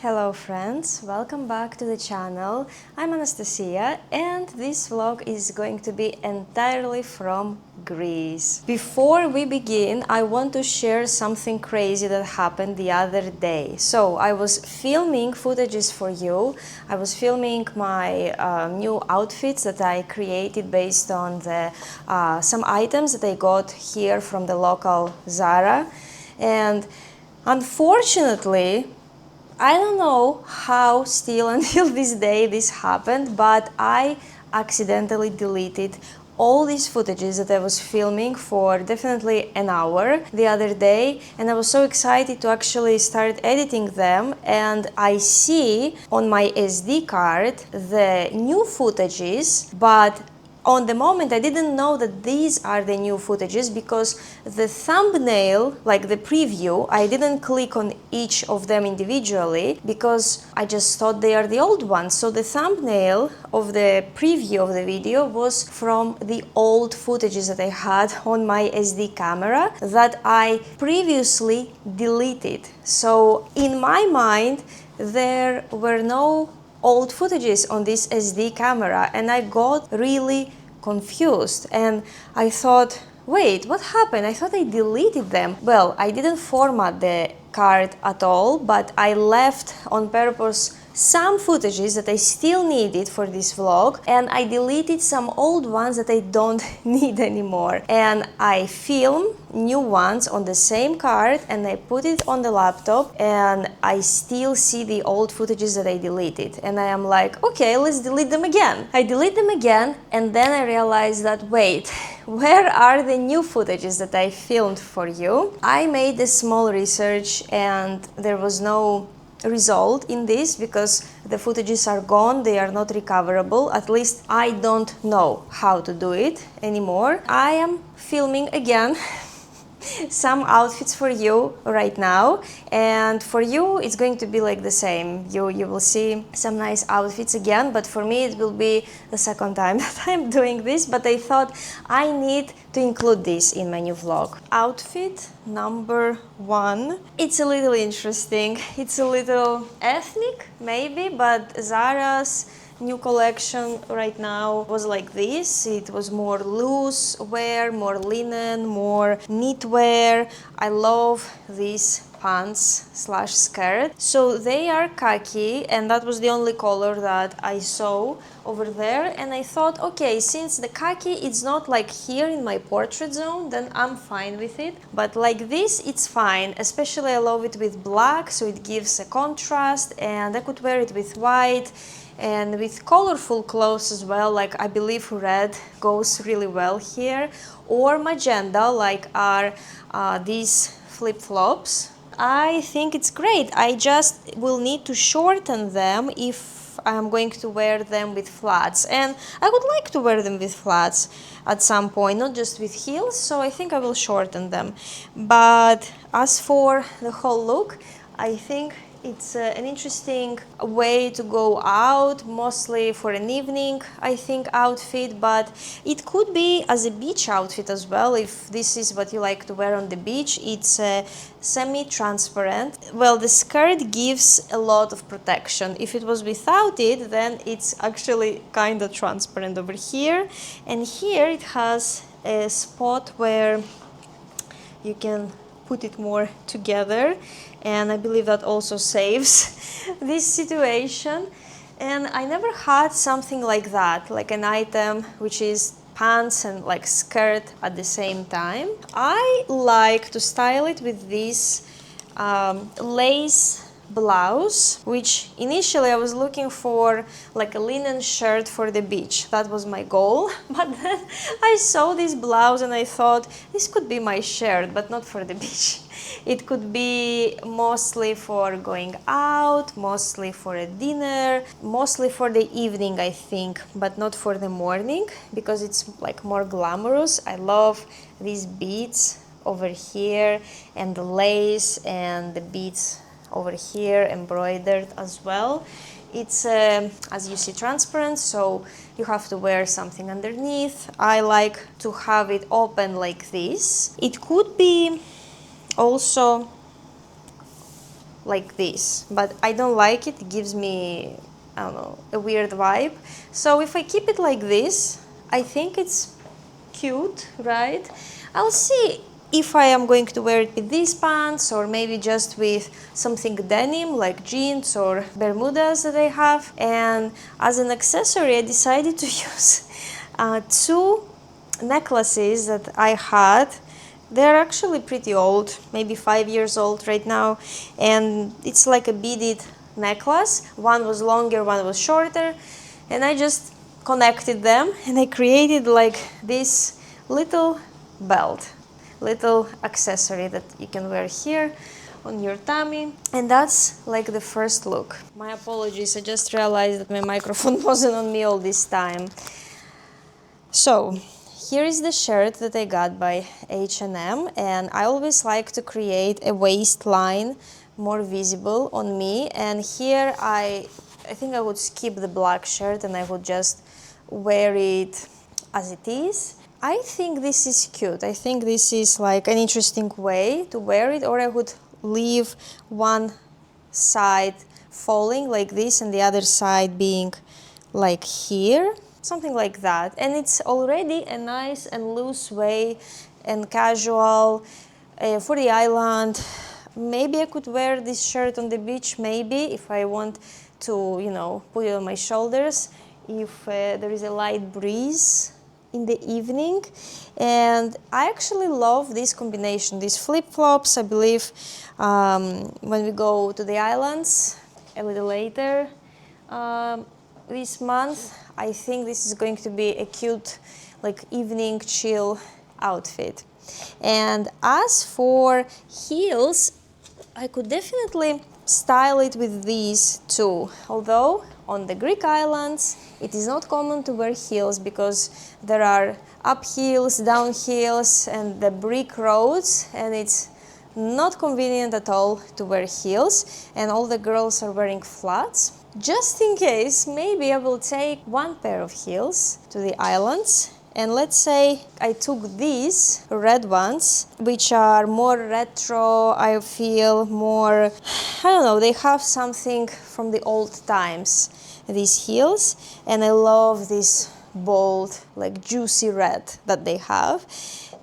Hello friends, welcome back to the channel. I'm Anastasia and this vlog is going to be entirely from Greece. Before we begin, I want to share something crazy that happened the other day. So I was filming footages for you. I was filming my new outfits that I created based on some items that I got here from the local Zara. And unfortunately, I don't know how still until this day this happened, but I accidentally deleted all these footages that I was filming for definitely an hour the other day, and I was so excited to actually start editing them, and I see on my SD card the new footages, but on the moment I didn't know that these are the new footages because the thumbnail, like the preview, I didn't click on each of them individually because I just thought they are the old ones. So the thumbnail of the preview of the video was from the old footages that I had on my SD camera that I previously deleted. So in my mind there were no old footages on this SD camera, and I got really confused and I thought, wait, what happened? I thought I deleted them. Well, I didn't format the card at all, but I left on purpose some footages that I still needed for this vlog, and I deleted some old ones that I don't need anymore. And I film new ones on the same card and I put it on the laptop, and I still see the old footages that I deleted. And I am like, okay, let's delete them again. I delete them again, and then I realized that, wait, where are the new footages that I filmed for you? I made a small research and there was no result in this because the footages are gone, they are not recoverable. At least I don't know how to do it anymore. I am filming again some outfits for you right now, and for you it's going to be like the same. You will see some nice outfits again, but for me it will be the second time that I'm doing this, but I thought I need to include this in my new vlog. Outfit number one. It's a little interesting, it's a little ethnic maybe, but Zara's new collection right now was like this. It was more loose wear, more linen, more knitwear. I love these pants slash skirt. So they are khaki, and that was the only color that I saw over there, and I thought, okay, since the khaki is not like here in my portrait zone, then I'm fine with it, but like this it's fine. Especially I love it with black, so it gives a contrast, and I could wear it with white and with colorful clothes as well. Like I believe red goes really well here, or magenta, like are these flip-flops. I think it's great. I just will need to shorten them if I'm going to wear them with flats, and I would like to wear them with flats at some point, not just with heels, so I think I will shorten them. But as for the whole look, I think it's an interesting way to go out, mostly for an evening, I think, outfit, but it could be as a beach outfit as well, if this is what you like to wear on the beach. It's semi-transparent. Well, the skirt gives a lot of protection. If it was without it, then it's actually kind of transparent over here, and here it has a spot where you can put it more together, and I believe that also saves this situation. And I never had something like that, like an item which is pants and like skirt at the same time. I like to style it with this lace blouse, which initially I was looking for like a linen shirt for the beach. That was my goal, but then I saw this blouse and I thought this could be my shirt, but not for the beach. It could be mostly for going out, mostly for a dinner, mostly for the evening, I think, but not for the morning because it's like more glamorous. I love these beads over here and the lace and the beads over here embroidered as well. It's as you see, transparent, so you have to wear something underneath. I like to have it open like this. It could be also like this, but I don't like it. It gives me, I don't know, a weird vibe. So if I keep it like this, I think it's cute, right? I'll see if I am going to wear it with these pants or maybe just with something denim like jeans or bermudas that I have. And as an accessory, I decided to use two necklaces that I had. They're actually pretty old, maybe 5 years old right now, and it's like a beaded necklace. One was longer, one was shorter, and I just connected them and I created like this little belt, little accessory that you can wear here on your tummy, and that's like the first look. My apologies, I just realized that my microphone wasn't on me all this time. So here is the shirt that I got by H&M, and I always like to create a waistline more visible on me, and here I think I would skip the black shirt and I would just wear it as it is. I think this is cute. I think this is like an interesting way to wear it, or I would leave one side falling like this and the other side being like here. Something like that. And it's already a nice and loose way and casual for the island. Maybe I could wear this shirt on the beach, maybe, if I want to, you know, put it on my shoulders, if there is a light breeze in the evening. And I actually love this combination, these flip-flops. I believe when we go to the islands a little later this month, I think this is going to be a cute, like, evening chill outfit. And as for heels, I could definitely style it with these too. Although on the Greek islands, it is not common to wear heels because there are up heels, down heels, and the brick roads, and it's not convenient at all to wear heels, and all the girls are wearing flats. Just in case, maybe I will take one pair of heels to the islands, and let's say I took these red ones, which are more retro, I feel more, I don't know, they have something from the old times, these heels, and I love this bold, like juicy red that they have.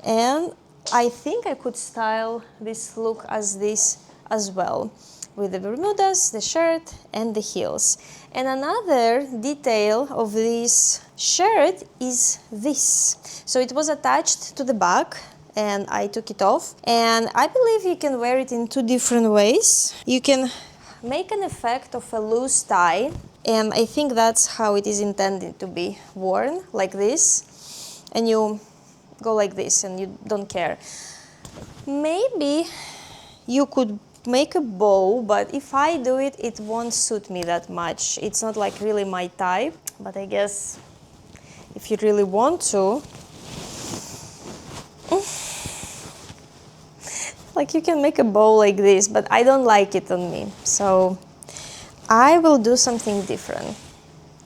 And I think I could style this look as this as well, with the bermudas, the shirt, and the heels. And another detail of this shirt is this. So it was attached to the back, and I took it off. And I believe you can wear it in two different ways. You can make an effect of a loose tie, and I think that's how it is intended to be worn, like this. And you go like this, and you don't care. Maybe you could make a bow, but if I do it, it won't suit me that much. It's not like really my type, but I guess if you really want to, like, you can make a bow like this, but I don't like it on me. So I will do something different.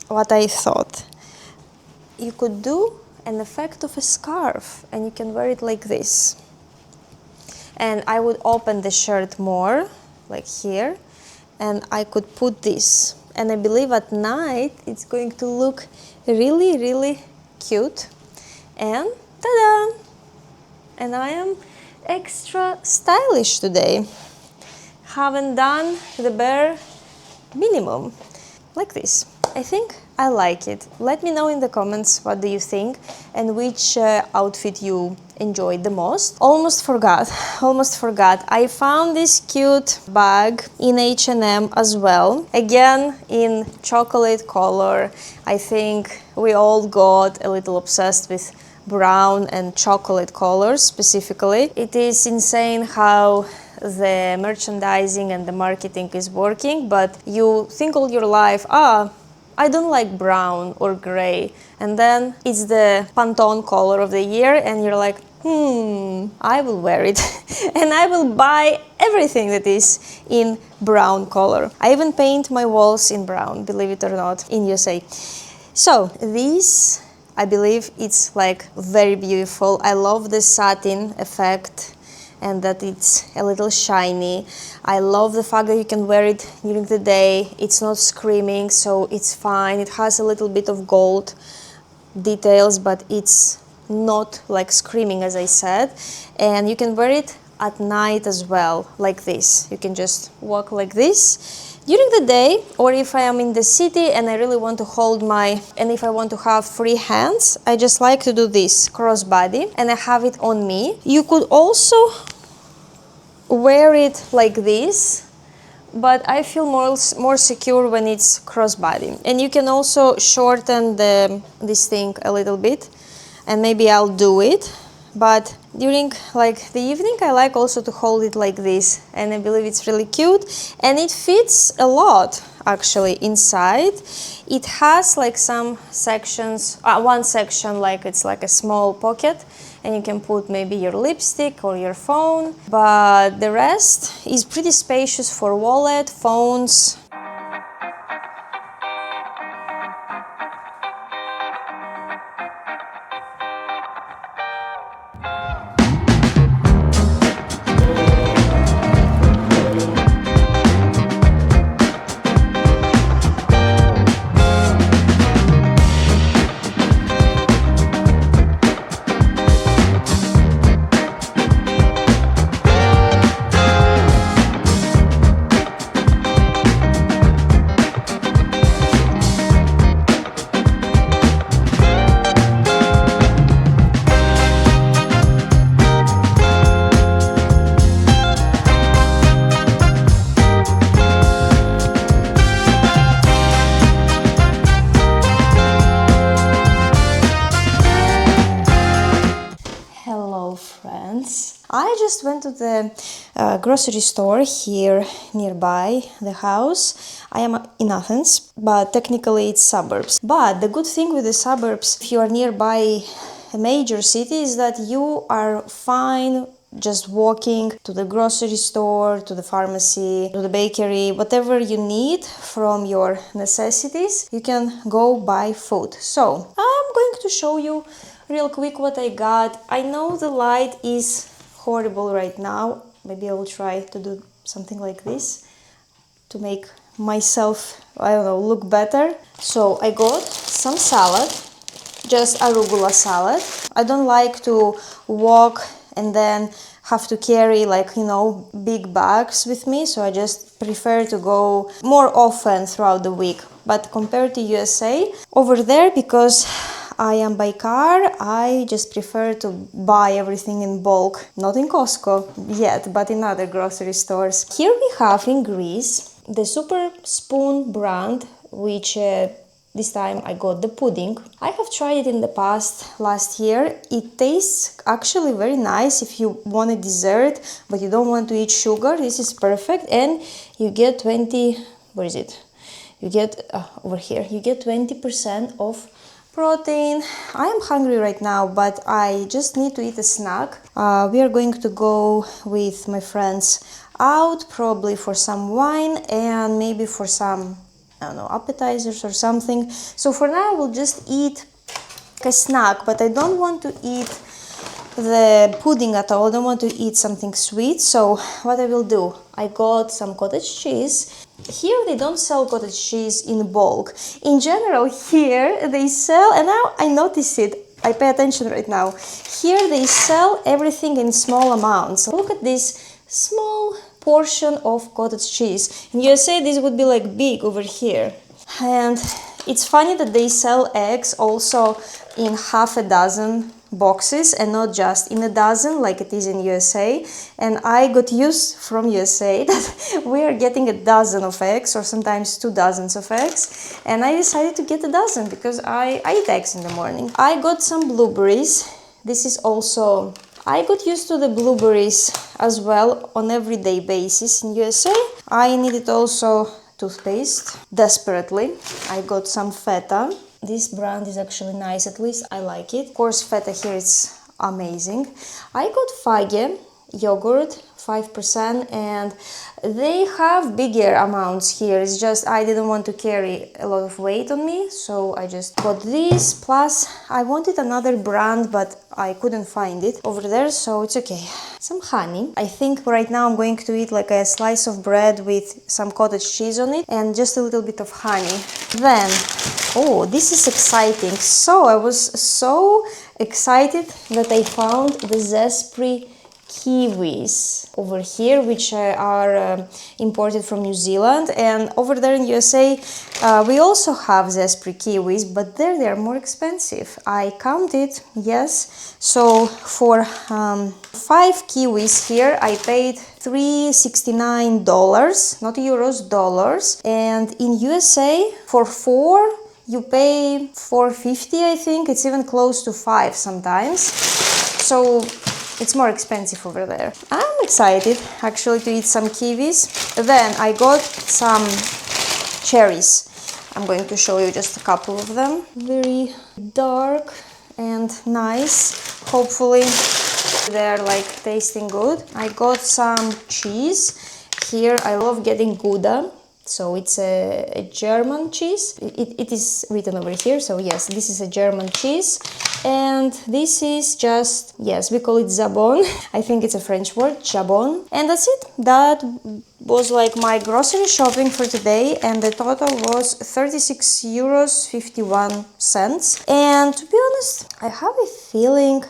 What I thought, you could do an effect of a scarf, and you can wear it like this. And I would open the shirt more, like here, and I could put this. And I believe at night it's going to look really, really cute. And ta-da! And I am extra stylish today. Haven't done the bare minimum, like this. I think I like it. Let me know in the comments what do you think and which outfit you enjoyed the most. Almost forgot. I found this cute bag in H&M as well. Again, in chocolate color. I think we all got a little obsessed with brown and chocolate colors specifically. It is insane how the merchandising and the marketing is working, but you think all your life, I don't like brown or gray, and then it's the Pantone color of the year, and you're like, I will wear it. And I will buy everything that is in brown color. I even paint my walls in brown, believe it or not, in USA. So this, I believe it's like very beautiful. I love the satin effect and that it's a little shiny. I love the fact that you can wear it during the day. It's not screaming, so it's fine. It has a little bit of gold details, but it's not like screaming, as I said. And you can wear it at night as well, like this. You can just walk like this during the day, or if I am in the city and I really want to and if I want to have free hands, I just like to do this crossbody and I have it on me. You could also wear it like this, but I feel more secure when it's crossbody. And you can also shorten this thing a little bit, and maybe I'll do it. But during the evening, I like also to hold it like this, and I believe it's really cute, and it fits a lot actually inside. It has some sections, one section it's like a small pocket, and you can put maybe your lipstick or your phone, but the rest is pretty spacious for wallet, phones. I just went to the grocery store here nearby the house. I am in Athens, but technically it's suburbs. But the good thing with the suburbs, if you are nearby a major city, is that you are fine just walking to the grocery store, to the pharmacy, to the bakery, whatever you need from your necessities, you can go buy food. So I'm going to show you real quick what I got. I know the light is horrible right now. Maybe I will try to do something like this to make myself, I don't know, look better. So I got some salad, just arugula salad. I don't like to walk and then have to carry big bags with me, so I just prefer to go more often throughout the week. But compared to USA, over there, because I am by car, I just prefer to buy everything in bulk. Not in Costco yet, but in other grocery stores. Here we have in Greece the Super Spoon brand, which this time I got the pudding. I have tried it in the past, last year. It tastes actually very nice if you want a dessert, but you don't want to eat sugar. This is perfect, and you get 20, where is it? You get, over here, you get 20% of protein. I am hungry right now, but I just need to eat a snack. We are going to go with my friends out, probably for some wine and maybe for some, I don't know, appetizers or something. So for now I will just eat a snack, but I don't want to eat the pudding at all. I don't want to eat something sweet. So what I will do, I got some cottage cheese. Here they don't sell cottage cheese in bulk. In general, here they sell, and now I notice it, I pay attention right now. Here they sell everything in small amounts. Look at this small portion of cottage cheese. In USA, this would be big over here. And it's funny that they sell eggs also in half a dozen boxes and not just in a dozen like it is in USA. And I got used from USA that we are getting a dozen of eggs or sometimes 2 dozens of eggs, and I decided to get a dozen because I eat eggs in the morning. I got some blueberries. This is also, I got used to the blueberries as well on everyday basis in USA. I needed also toothpaste desperately. I got some feta. This brand is actually nice, at least I like it. Of course, feta here is amazing. I got fage. yogurt, 5%, and they have bigger amounts here. It's just I didn't want to carry a lot of weight on me, so I just got this. Plus I wanted another brand, but I couldn't find it over there, so it's okay. Some honey. I think right now I'm going to eat like a slice of bread with some cottage cheese on it and just a little bit of honey. Then, oh, this is exciting. So I was so excited that I found the Zespri kiwis over here, which are imported from New Zealand, and over there in USA we also have Zespri kiwis, but there they are more expensive. I counted, yes, so for 5 kiwis here I paid $369, not euros, dollars, and in USA for 4 you pay $4.50, I think. It's even close to 5 sometimes, so it's more expensive over there. I'm excited actually to eat some kiwis. Then I got some cherries. I'm going to show you just a couple of them. Very dark and nice. Hopefully they're like tasting good. I got some cheese. Here I love getting Gouda. So it's a German cheese. It is written over here. So yes, this is a German cheese. And this is just, yes, we call it Zabon. I think it's a French word, Jabon. And that's it. That was like my grocery shopping for today. And the total was 36 euros 51 cents. And to be honest, I have a feeling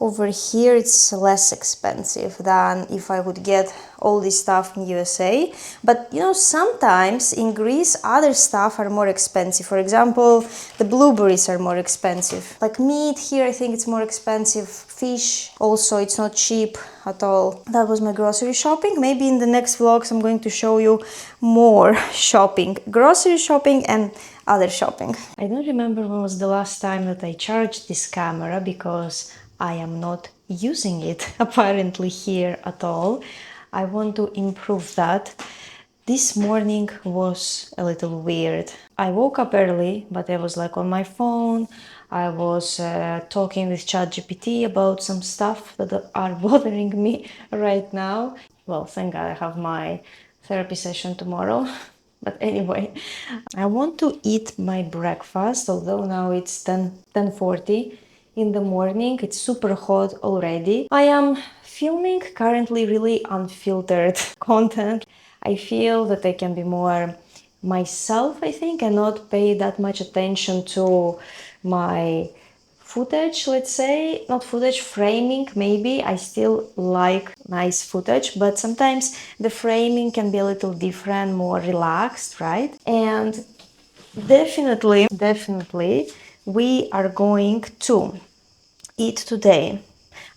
over here it's less expensive than if I would get all this stuff in USA. But you know, sometimes in Greece other stuff are more expensive. For example, the blueberries are more expensive. Like meat here, I think it's more expensive. Fish also, it's not cheap at all. That was my grocery shopping. Maybe in the next vlogs I'm going to show you more shopping, grocery shopping and other shopping. I don't remember when was the last time that I charged this camera, because I am not using it apparently here at all. I want to improve that. This morning was a little weird. I woke up early, but I was like on my phone. I was talking with ChatGPT about some stuff that are bothering me right now. Well, thank God I have my therapy session tomorrow. But anyway, I want to eat my breakfast, although now it's 10:40 in the morning. It's super hot already. I am filming currently really unfiltered content. I feel that I can be more myself, I think, and not pay that much attention to my footage, let's say. Not footage, framing maybe. I still like nice footage, but sometimes the framing can be a little different, more relaxed, right? And definitely we are going to eat today.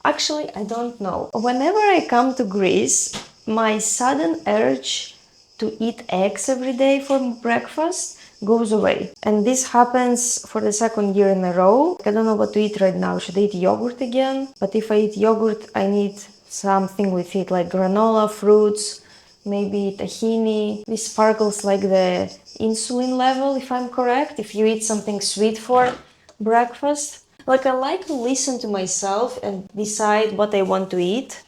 Actually, I don't know. Whenever I come to Greece, my sudden urge to eat eggs every day for breakfast goes away. And this happens for the second year in a row. I don't know what to eat right now. Should I eat yogurt again? But if I eat yogurt, I need something with it, like granola, fruits, maybe tahini. This sparkles like the insulin level, if I'm correct, if you eat something sweet for breakfast. Like, I like to listen to myself and decide what I want to eat,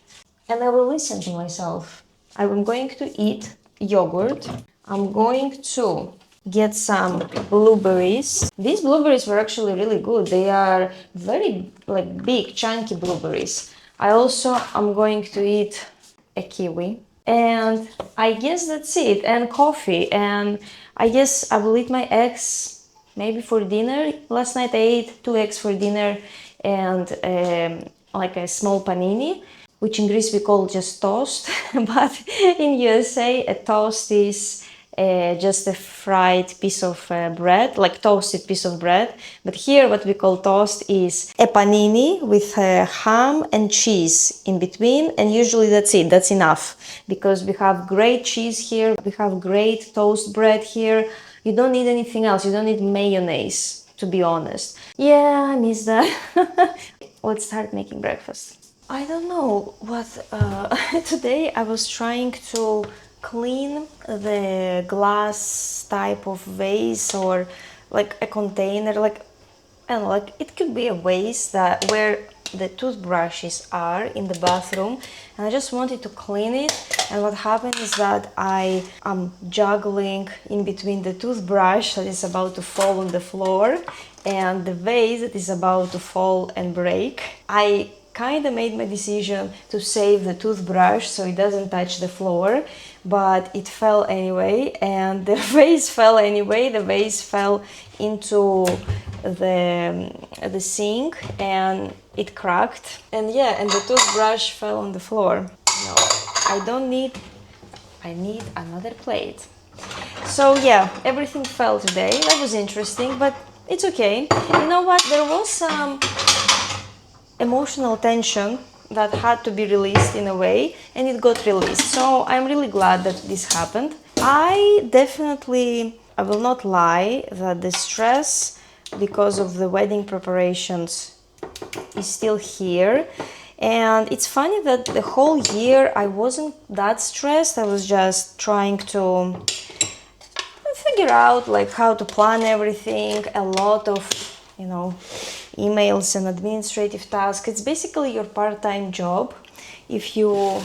and I will listen to myself. I'm going to eat yogurt. I'm going to get some blueberries. These blueberries were actually really good. They are very like big, chunky blueberries. I also am going to eat a kiwi. And I guess that's it. And coffee. And I guess I will eat my eggs maybe for dinner. Last night I ate 2 eggs for dinner and like a small panini, which in Greece we call just toast. But in USA a toast is just a fried piece of bread, like toasted piece of bread. But here what we call toast is a panini with ham and cheese in between, and usually that's it, that's enough, because we have great cheese here, we have great toast bread here. You don't need anything else, you don't need mayonnaise, to be honest. Yeah, I miss that. Let's start making breakfast. I don't know what, today I was trying to clean the glass type of vase, or like a container, like, I don't know, like it could be a vase that where the toothbrushes are in the bathroom, and I just wanted to clean it. And what happened is that I am juggling in between the toothbrush that is about to fall on the floor and the vase that is about to fall and break. I kind of made my decision to save the toothbrush so it doesn't touch the floor, but it fell anyway, and the vase fell anyway. The vase fell into the sink and it cracked, and yeah, and the toothbrush fell on the floor. No, I need another plate. So yeah, everything fell today. That was interesting, but it's okay. You know what, there was some emotional tension that had to be released in a way, and it got released. So I'm really glad that this happened. I will not lie that the stress because of the wedding preparations is still here. And it's funny that the whole year I wasn't that stressed. I was just trying to figure out like how to plan everything, a lot of, emails and administrative tasks. It's basically your part-time job if you're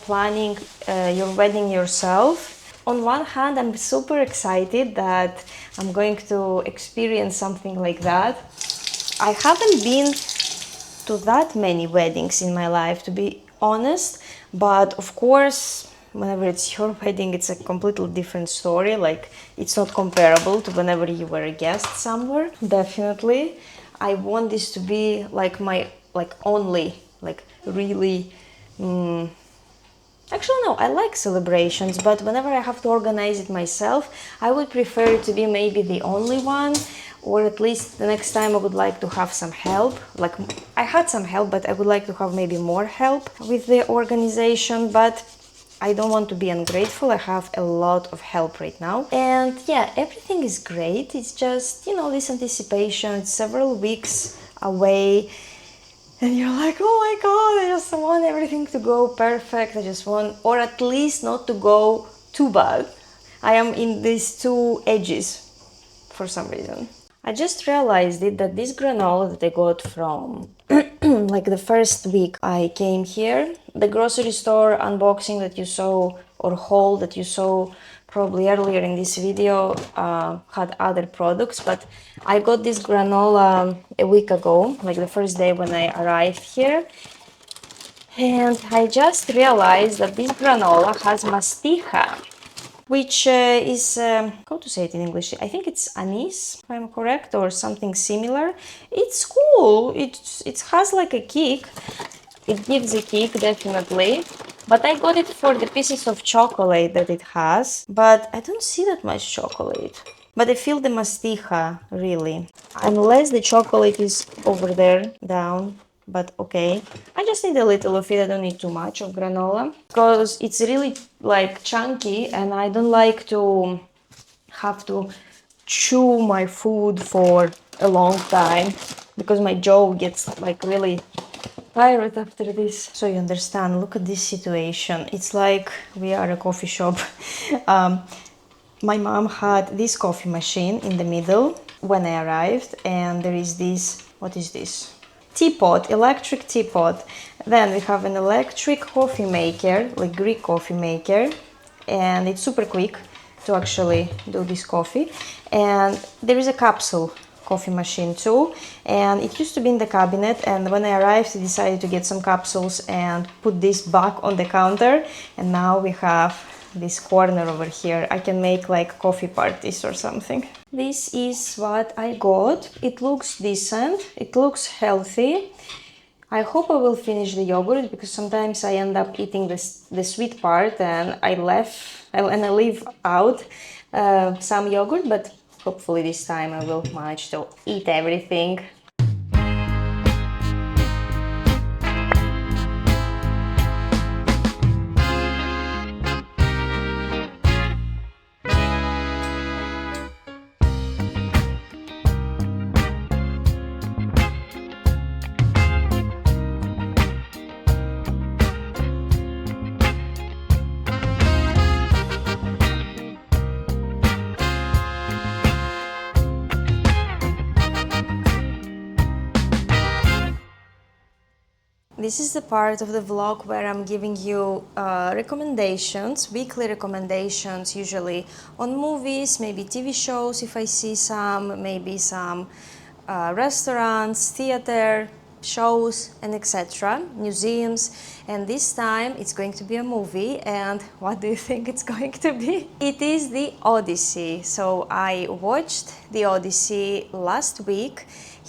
planning your wedding yourself. On one hand, I'm super excited that I'm going to experience something like that. I haven't been to that many weddings in my life, to be honest, but of course, whenever it's your wedding, it's a completely different story. Like, it's not comparable to whenever you were a guest somewhere. Definitely, I want this to be like my only really. Actually, no, I like celebrations, but whenever I have to organize it myself, I would prefer it to be maybe the only one, or at least the next time I would like to have some help. Like, I had some help, but I would like to have maybe more help with the organization, but I don't want to be ungrateful. I have a lot of help right now. And yeah, everything is great. It's just, this anticipation. It's several weeks away. And you're like, oh my God, I just want everything to go perfect. I just want, or at least not to go too bad. I am in these two edges for some reason. I just realized that this granola that I got from like the first week I came here, the grocery store unboxing that you saw, or haul that you saw probably earlier in this video, had other products, but I got this granola a week ago, like the first day when I arrived here. And I just realized that this granola has mastiha, which is, how to say it in English? I think it's anise, if I'm correct, or something similar. It's cool. It has like a kick. It gives a kick, definitely. But I got it for the pieces of chocolate that it has. But I don't see that much chocolate. But I feel the mastiha, really. Unless the chocolate is over there, down. But okay, I just need a little of it. I don't need too much of granola because it's really like chunky, and I don't like to have to chew my food for a long time because my jaw gets like really tired after this. So you understand, look at this situation. It's like we are a coffee shop. My mom had this coffee machine in the middle when I arrived, and there is this, what is this? Teapot, electric teapot. Then we have an electric coffee maker, like Greek coffee maker, and it's super quick to actually do this coffee. And there is a capsule coffee machine too, and it used to be in the cabinet, and when I arrived I decided to get some capsules and put this back on the counter, and now we have this corner over here. I can make like coffee parties or something. This is what I got. It looks decent, it looks healthy. I hope I will finish the yogurt because sometimes I end up eating the sweet part and I leave out some yogurt, but hopefully this time I will manage to eat everything. This is the part of the vlog where I'm giving you recommendations, weekly recommendations, usually on movies, maybe TV shows if I see some, maybe some restaurants, theater, shows, and etc., museums. And this time it's going to be a movie. And what do you think it's going to be? It is the Odyssey. So I watched the Odyssey last week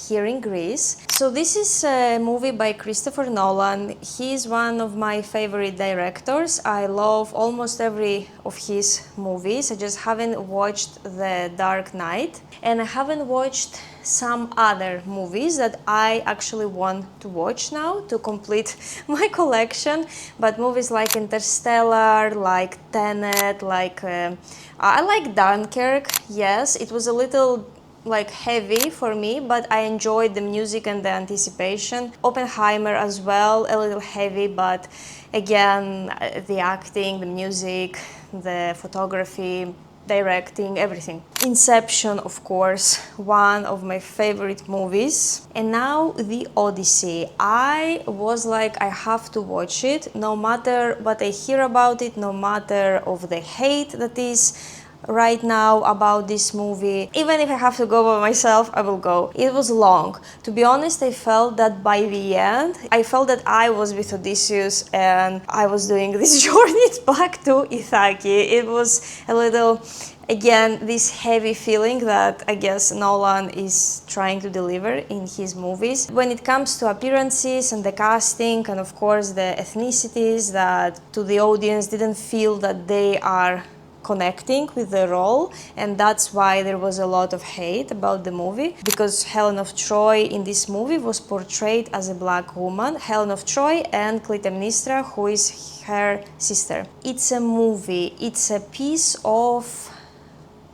here in Greece. So this is a movie by Christopher Nolan. He is one of my favorite directors. I love almost every of his movies. I just haven't watched The Dark Knight, and I haven't watched some other movies that I actually want to watch now to complete my collection. But movies like Interstellar, like Tenet, like I like Dunkirk. Yes, it was a little like heavy for me, but I enjoyed the music and the anticipation. Oppenheimer as well, a little heavy, but again, the acting, the music, the photography, directing, everything. Inception, of course, one of my favorite movies. And now the Odyssey. I was like, I have to watch it, no matter what I hear about it, no matter of the hate that is right now about this movie. Even if I have to go by myself, I will go. It was long. To be honest, I felt that by the end, I felt that I was with Odysseus and I was doing this journey back to Ithaki. It was a little, again, this heavy feeling that I guess Nolan is trying to deliver in his movies. When it comes to appearances and the casting and of course the ethnicities that to the audience didn't feel that they are connecting with the role, and that's why there was a lot of hate about the movie, because Helen of Troy in this movie was portrayed as a black woman, Helen of Troy, and Clytemnestra, who is her sister. It's a movie, it's a piece of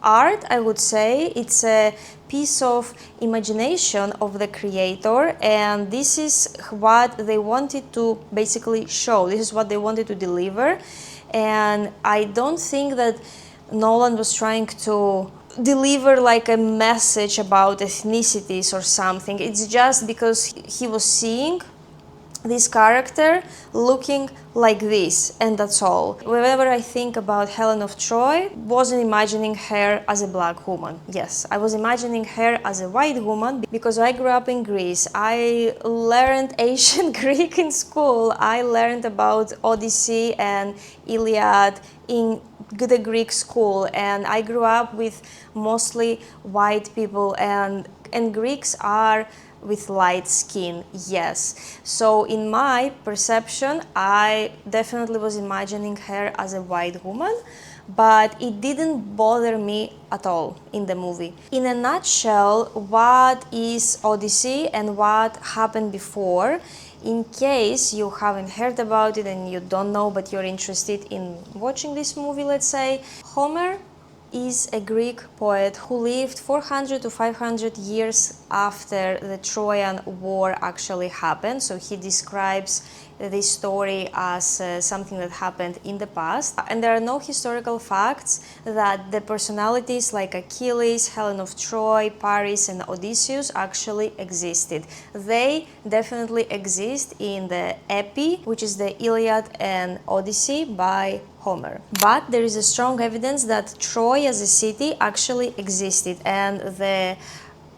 art, I would say. It's a piece of imagination of the creator, and this is what they wanted to basically show. This is what they wanted to deliver. And I don't think that Nolan was trying to deliver like a message about ethnicities or something. It's just because he was seeing this character looking like this, and that's all. Whenever I think about Helen of Troy, wasn't imagining her as a black woman. Yes, I was imagining her as a white woman because I grew up in Greece. I learned ancient Greek in school. I learned about Odyssey and Illiade in the Greek school, and I grew up with mostly white people, and Greeks are with light skin, yes. So in my perception, I definitely was imagining her as a white woman, but it didn't bother me at all in the movie. In a nutshell, what is Odyssey and what happened before? In case you haven't heard about it and you don't know, but you're interested in watching this movie, let's say, Homer is a Greek poet who lived 400 to 500 years after the Trojan War actually happened. So he describes this story as something that happened in the past. And there are no historical facts that the personalities like Achilles, Helen of Troy, Paris, and Odysseus actually existed. They definitely exist in the epi, which is the Illiade and Odyssey by Homer. But there is a strong evidence that Troy as a city actually existed, and the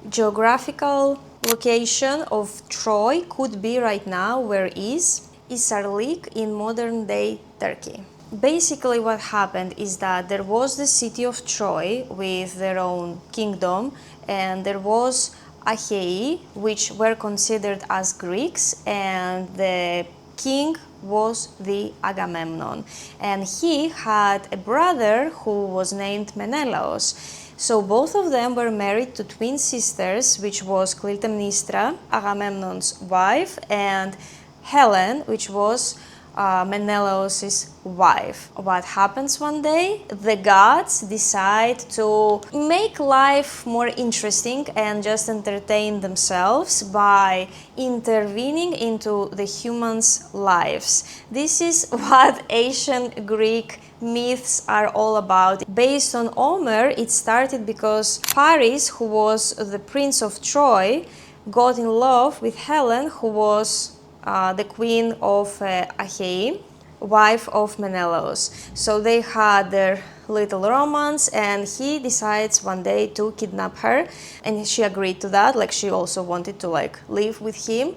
geographical location of Troy could be right now where is Sarlik in modern-day Turkey. Basically what happened is that there was the city of Troy with their own kingdom, and there was Achaea, which were considered as Greeks, and the king was the Agamemnon, and he had a brother who was named Menelaus. So both of them were married to twin sisters, which was Clytemnestra, Agamemnon's wife, and Helen, which was Menelaus' wife. What happens one day? The gods decide to make life more interesting and just entertain themselves by intervening into the humans' lives. This is what ancient Greek myths are all about. Based on Homer, it started because Paris, who was the prince of Troy, got in love with Helen, who was the queen of Achaea, wife of Menelaus. So they had their little romance, and he decides one day to kidnap her, and she agreed to that. Like, she also wanted to like live with him,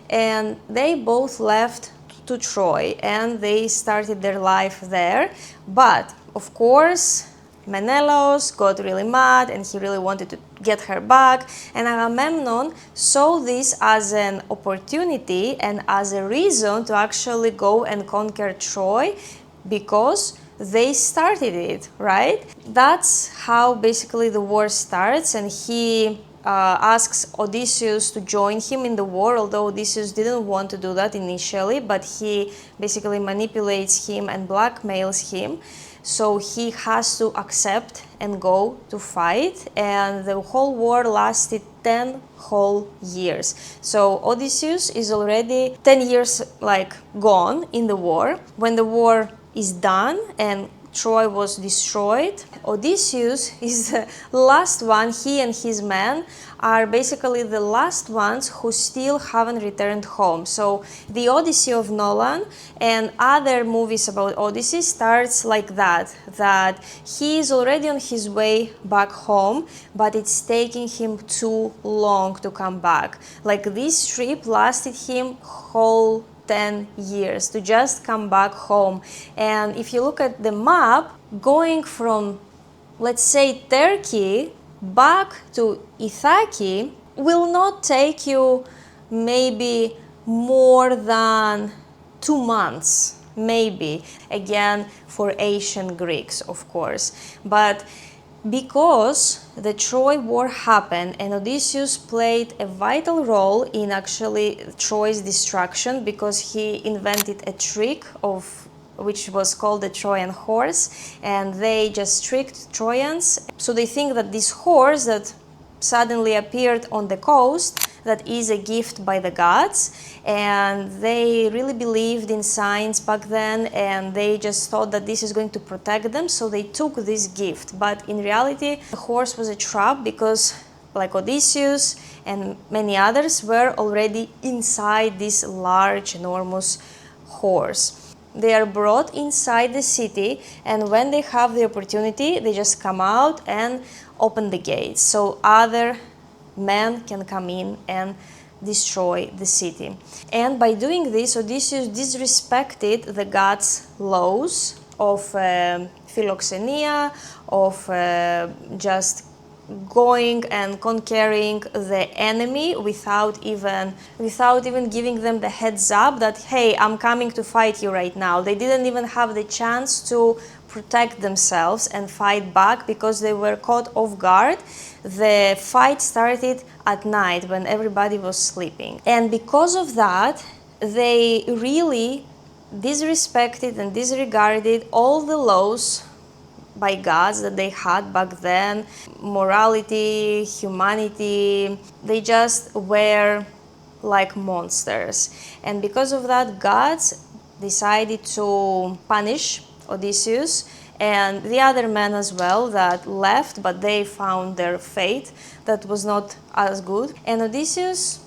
and they both left to Troy and they started their life there. But of course Menelaus got really mad and he really wanted to get her back, and Agamemnon saw this as an opportunity and as a reason to actually go and conquer Troy, because they started it, right? That's how basically the war starts, and he asks Odysseus to join him in the war, although Odysseus didn't want to do that initially, but he basically manipulates him and blackmails him. So he has to accept and go to fight, and the whole war lasted 10 whole years. So Odysseus is already 10 years like gone in the war. When the war is done and Troy was destroyed, Odysseus is the last one. He and his men are basically the last ones who still haven't returned home. So the Odyssey of Nolan and other movies about Odyssey starts like that he is already on his way back home, but it's taking him too long to come back. Like, this trip lasted him whole 10 years to just come back home. And if you look at the map, going from, let's say, Turkey back to Ithaki will not take you maybe more than 2 months, maybe, again for ancient Greeks, of course. But because the Troy War happened and Odysseus played a vital role in actually Troy's destruction, because he invented a trick of which was called the Trojan horse, and they just tricked Trojans. So they think that this horse that suddenly appeared on the coast, that is a gift by the gods, and they really believed in science back then, and they just thought that this is going to protect them, so they took this gift. But in reality, the horse was a trap, because like Odysseus and many others were already inside this large, enormous horse. They are brought inside the city, and when they have the opportunity, they just come out and open the gates, so other men can come in and destroy the city. And by doing this, Odysseus disrespected the gods' laws of philoxenia, of just going and conquering the enemy without even giving them the heads up that, hey, I'm coming to fight you right now. They didn't even have the chance to protect themselves and fight back, because they were caught off guard. The fight started at night when everybody was sleeping, and because of that they really disrespected and disregarded all the laws by gods that they had back then, morality, humanity. They just were like monsters, and because of that, gods decided to punish Odysseus and the other men as well that left, but they found their fate that was not as good. And Odysseus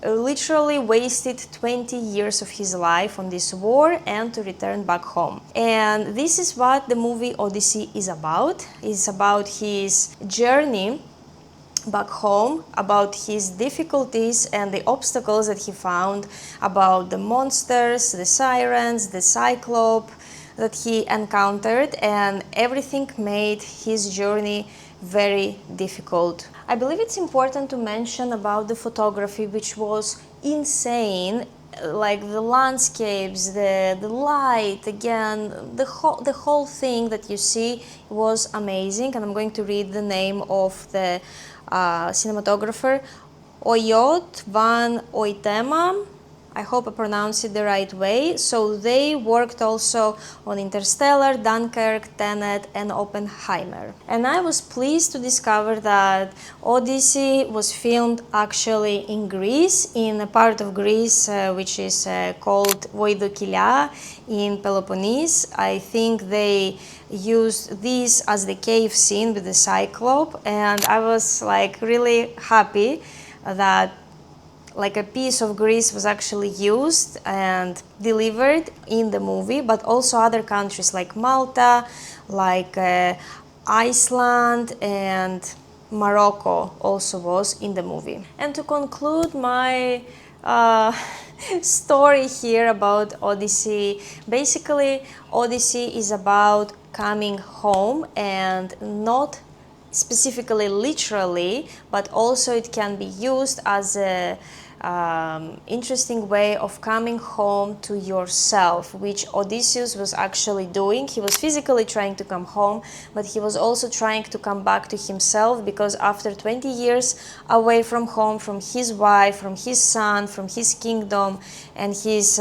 literally wasted 20 years of his life on this war and to return back home. And this is what the movie Odyssey is about. It's about his journey back home, about his difficulties and the obstacles that he found, about the monsters, the sirens, the cyclope that he encountered, and everything made his journey very difficult. I believe it's important to mention about the photography, which was insane. Like the landscapes, the light, again, the whole thing that you see was amazing. And I'm going to read the name of the cinematographer, Oyot van Oytema. I hope I pronounced it the right way. So they worked also on Interstellar, Dunkirk, Tenet, and Oppenheimer. And I was pleased to discover that Odyssey was filmed actually in Greece, in a part of Greece which is called Voidokilia in Peloponnese. I think they used this as the cave scene with the cyclope, and I was like really happy that like a piece of Greece was actually used and delivered in the movie, but also other countries like Malta, like Iceland and Morocco also was in the movie. And to conclude my story here about Odyssey, basically Odyssey is about coming home, and not specifically literally, but also it can be used as a interesting way of coming home to yourself, which Odysseus was actually doing. He was physically trying to come home, but he was also trying to come back to himself, because after 20 years away from home, from his wife, from his son, from his kingdom and his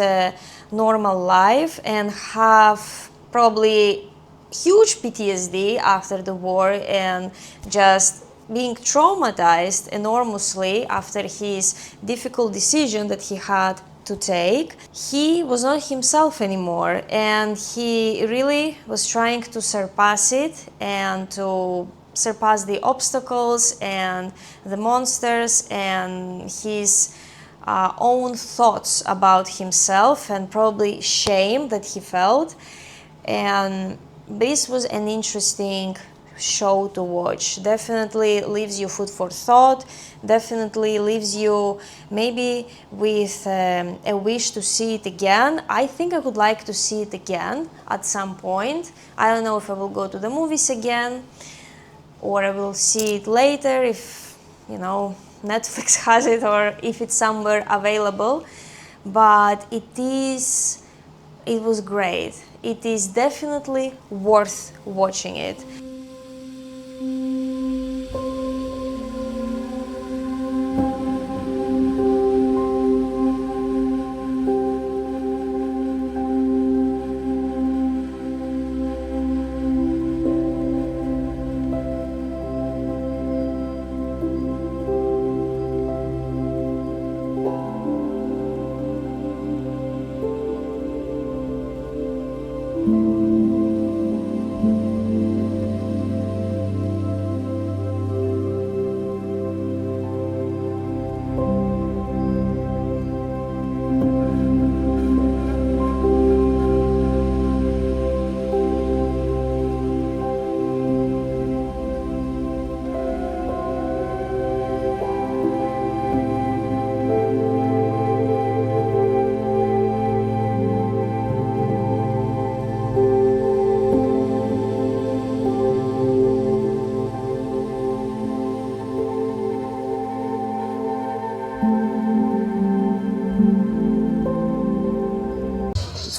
normal life, and have probably huge PTSD after the war and just being traumatized enormously after his difficult decision that he had to take, he was not himself anymore, and he really was trying to surpass it and to surpass the obstacles and the monsters and his own thoughts about himself and probably shame that he felt. And this was an interesting show to watch. Definitely leaves you food for thought, definitely leaves you maybe with a wish to see it again. I think I would like to see it again at some point. I don't know if I will go to the movies again or I will see it later if, you know, Netflix has it or if it's somewhere available, but it was great. It is definitely worth watching it.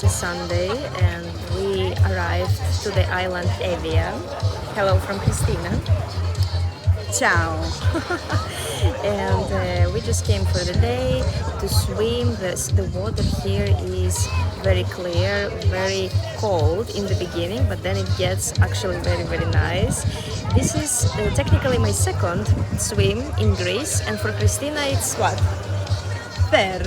Sunday and we arrived to the island Evia. Hello from Christina. Ciao. And we just came for the day to swim. The water here is very clear, very cold in the beginning, but then it gets actually very, very nice. This is technically my second swim in Greece, and for Christina it's what? Third.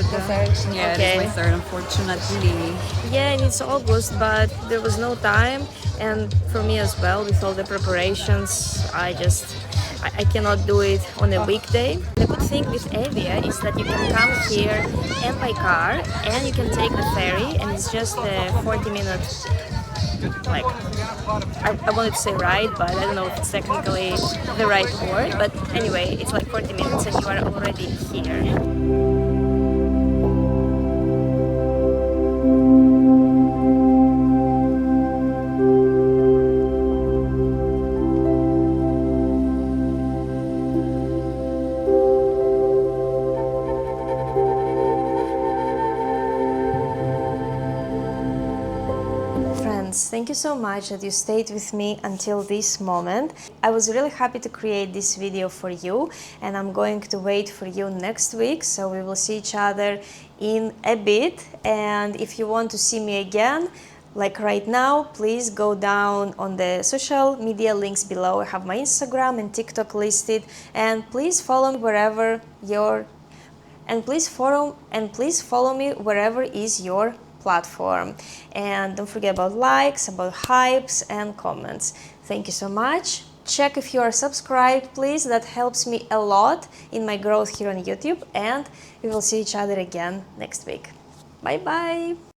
Yeah, Okay. it is my third, unfortunately. Yeah, and it's August, but there was no time, and for me as well, with all the preparations, I cannot do it on a weekday. The good thing with Evia is that you can come here and by car, and you can take the ferry, and it's just a 40 minutes, like, I wanted to say ride, but I don't know if it's technically the right word, but anyway, it's like 40 minutes and you are already here. Thank you so much that you stayed with me until this moment. I was really happy to create this video for you, and I'm going to wait for you next week, so we will see each other in a bit. And if you want to see me again, like right now, please go down on the social media links below. I have my Instagram and TikTok listed, and please follow me wherever please follow me wherever is your platform. And don't forget about likes, about hypes and comments. Thank you so much. Check if you are subscribed, please. That helps me a lot in my growth here on YouTube, and we will see each other again next week. Bye bye!